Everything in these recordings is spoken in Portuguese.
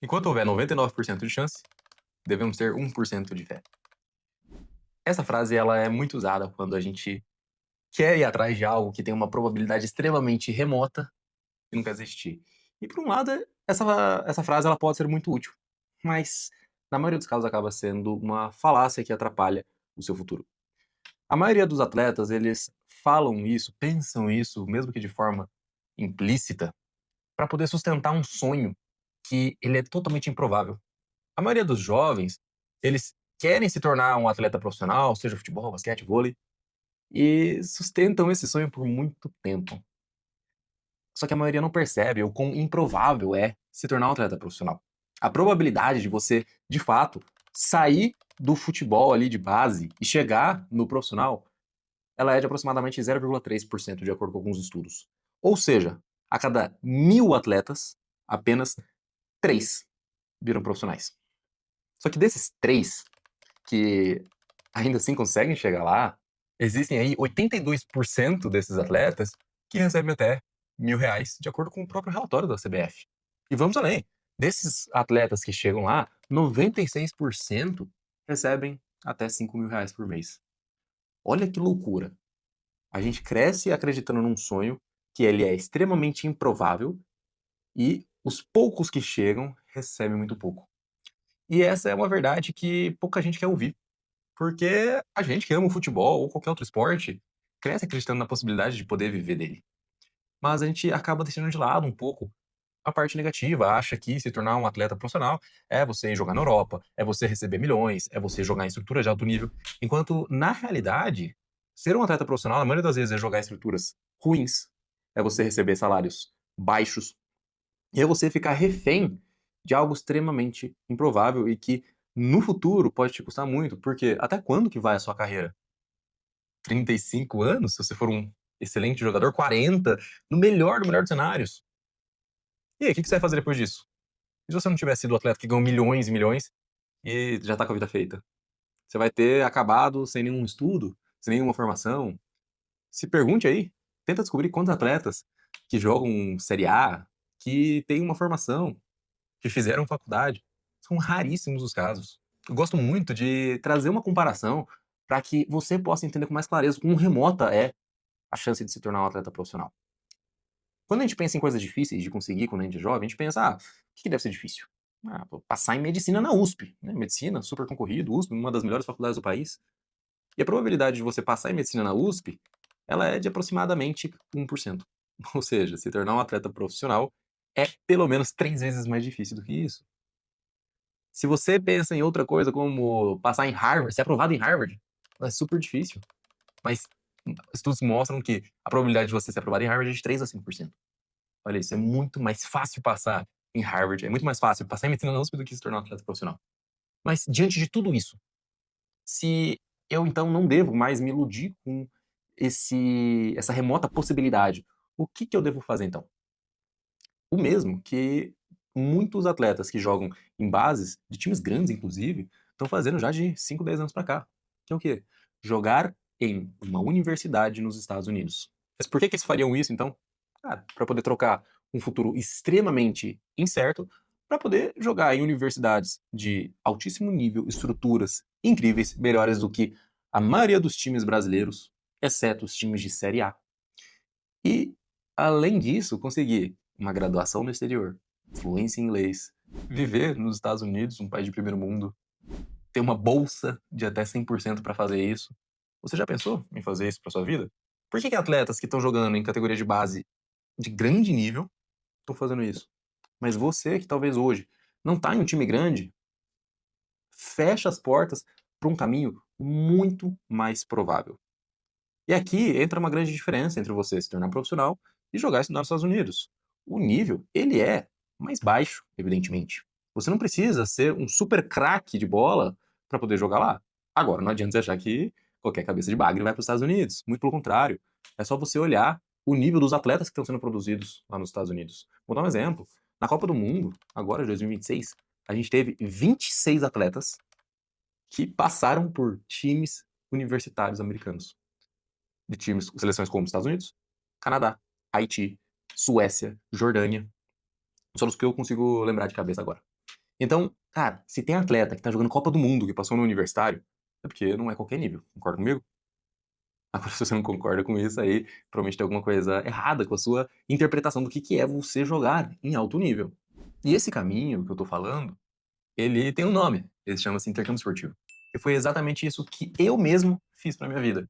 Enquanto houver 99% de chance, devemos ter 1% de fé. Essa frase ela é muito usada quando a gente quer ir atrás de algo que tem uma probabilidade extremamente remota e nunca existir. E por um lado, essa frase ela pode ser muito útil, mas na maioria dos casos acaba sendo uma falácia que atrapalha o seu futuro. A maioria dos atletas, eles falam isso, pensam isso, mesmo que de forma implícita, para poder sustentar um sonho que ele é totalmente improvável. A maioria dos jovens, eles querem se tornar um atleta profissional, seja futebol, basquete, vôlei, e sustentam esse sonho por muito tempo. Só que a maioria não percebe o quão improvável é se tornar um atleta profissional. A probabilidade de você, de fato, sair do futebol ali de base e chegar no profissional, ela é de aproximadamente 0,3% de acordo com alguns estudos. Ou seja, a cada 1.000 atletas, apenas 3 viram profissionais. Só que desses 3 que ainda assim conseguem chegar lá, existem aí 82% desses atletas que recebem até R$ 1.000, de acordo com o próprio relatório da CBF. E vamos além. Desses atletas que chegam lá, 96% recebem até R$ 5.000 por mês. Olha que loucura. A gente cresce acreditando num sonho que ele é extremamente improvável e os poucos que chegam recebem muito pouco. E essa é uma verdade que pouca gente quer ouvir. Porque a gente que ama o futebol ou qualquer outro esporte cresce acreditando na possibilidade de poder viver dele. Mas a gente acaba deixando de lado um pouco a parte negativa, acha que se tornar um atleta profissional é você ir jogar na Europa, é você receber milhões, é você jogar em estruturas de alto nível. Enquanto, na realidade, ser um atleta profissional, na maioria das vezes, é jogar em estruturas ruins, é você receber salários baixos, e é você ficar refém de algo extremamente improvável e que no futuro pode te custar muito, porque até quando que vai a sua carreira? 35 anos, se você for um excelente jogador, 40, no melhor do melhor dos cenários. E aí, o que você vai fazer depois disso? E se você não tivesse sido o atleta que ganhou milhões e milhões e já tá com a vida feita? Você vai ter acabado sem nenhum estudo, sem nenhuma formação. Se pergunte aí, tenta descobrir quantos atletas que jogam Série A, que têm uma formação, que fizeram faculdade. São raríssimos os casos. Eu gosto muito de trazer uma comparação para que você possa entender com mais clareza quão remota é a chance de se tornar um atleta profissional. Quando a gente pensa em coisas difíceis de conseguir quando a gente é jovem, a gente pensa, o que deve ser difícil? Pô, passar em medicina na USP, né? Medicina, super concorrido, USP, uma das melhores faculdades do país. E a probabilidade de você passar em medicina na USP, ela é de aproximadamente 1%. Ou seja, se tornar um atleta profissional é pelo menos 3 vezes mais difícil do que isso. Se você pensa em outra coisa, como passar em Harvard, ser aprovado em Harvard, é super difícil. Mas estudos mostram que a probabilidade de você ser aprovado em Harvard é de 3 a 5%. Olha isso, é muito mais fácil passar em Harvard, é muito mais fácil passar em medicina na USP do que se tornar um atleta profissional. Mas diante de tudo isso, se eu então não devo mais me iludir com essa remota possibilidade, o que eu devo fazer então? O mesmo que muitos atletas que jogam em bases de times grandes, inclusive, estão fazendo já de 5, 10 anos para cá. Que é o quê? Jogar em uma universidade nos Estados Unidos. Mas por que eles fariam isso, então? Para poder trocar um futuro extremamente incerto para poder jogar em universidades de altíssimo nível, estruturas incríveis, melhores do que a maioria dos times brasileiros, exceto os times de Série A. E, além disso, conseguir uma graduação no exterior, fluência em inglês, viver nos Estados Unidos, um país de primeiro mundo, ter uma bolsa de até 100% para fazer isso. Você já pensou em fazer isso para sua vida? Por que atletas que estão jogando em categoria de base de grande nível estão fazendo isso? Mas você que talvez hoje não está em um time grande, fecha as portas para um caminho muito mais provável. E aqui entra uma grande diferença entre você se tornar profissional e jogar e estudar nos Estados Unidos. O nível, ele é mais baixo, evidentemente. Você não precisa ser um super craque de bola para poder jogar lá. Agora, não adianta você achar que qualquer cabeça de bagre vai para os Estados Unidos. Muito pelo contrário. É só você olhar o nível dos atletas que estão sendo produzidos lá nos Estados Unidos. Vou dar um exemplo. Na Copa do Mundo, agora de 2026, a gente teve 26 atletas que passaram por times universitários americanos de times, seleções como Estados Unidos, Canadá, Haiti, Suécia, Jordânia. São os que eu consigo lembrar de cabeça agora. Então, cara, se tem atleta que tá jogando Copa do Mundo, que passou no universitário, é porque não é qualquer nível, concorda comigo? Agora, se você não concorda com isso, aí provavelmente tem alguma coisa errada com a sua interpretação do que é você jogar em alto nível. E esse caminho que eu tô falando, ele tem um nome, ele chama-se intercâmbio esportivo. E foi exatamente isso que eu mesmo fiz pra minha vida.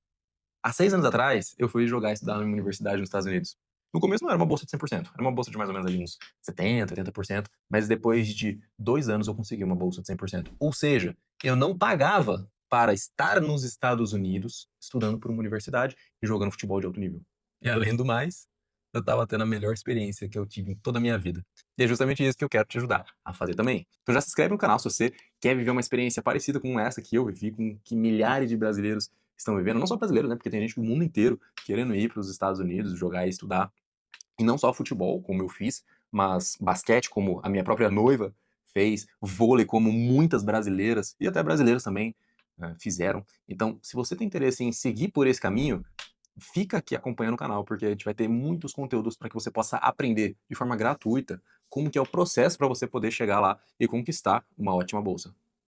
Há 6 anos atrás, eu fui jogar e estudar em uma universidade nos Estados Unidos. No começo não era uma bolsa de 100%, era uma bolsa de mais ou menos ali uns 70, 80%, mas depois de 2 anos eu consegui uma bolsa de 100%. Ou seja, eu não pagava para estar nos Estados Unidos, estudando por uma universidade e jogando futebol de alto nível. E além do mais, eu estava tendo a melhor experiência que eu tive em toda a minha vida. E é justamente isso que eu quero te ajudar a fazer também. Então já se inscreve no canal se você quer viver uma experiência parecida com essa que eu vivi, com que milhares de brasileiros estão vivendo, não só brasileiros, né? Porque tem gente do mundo inteiro querendo ir para os Estados Unidos, jogar e estudar. E não só futebol, como eu fiz, mas basquete, como a minha própria noiva fez, vôlei, como muitas brasileiras e até brasileiros também fizeram. Então, se você tem interesse em seguir por esse caminho, fica aqui acompanhando o canal, porque a gente vai ter muitos conteúdos para que você possa aprender de forma gratuita como que é o processo para você poder chegar lá e conquistar uma ótima bolsa.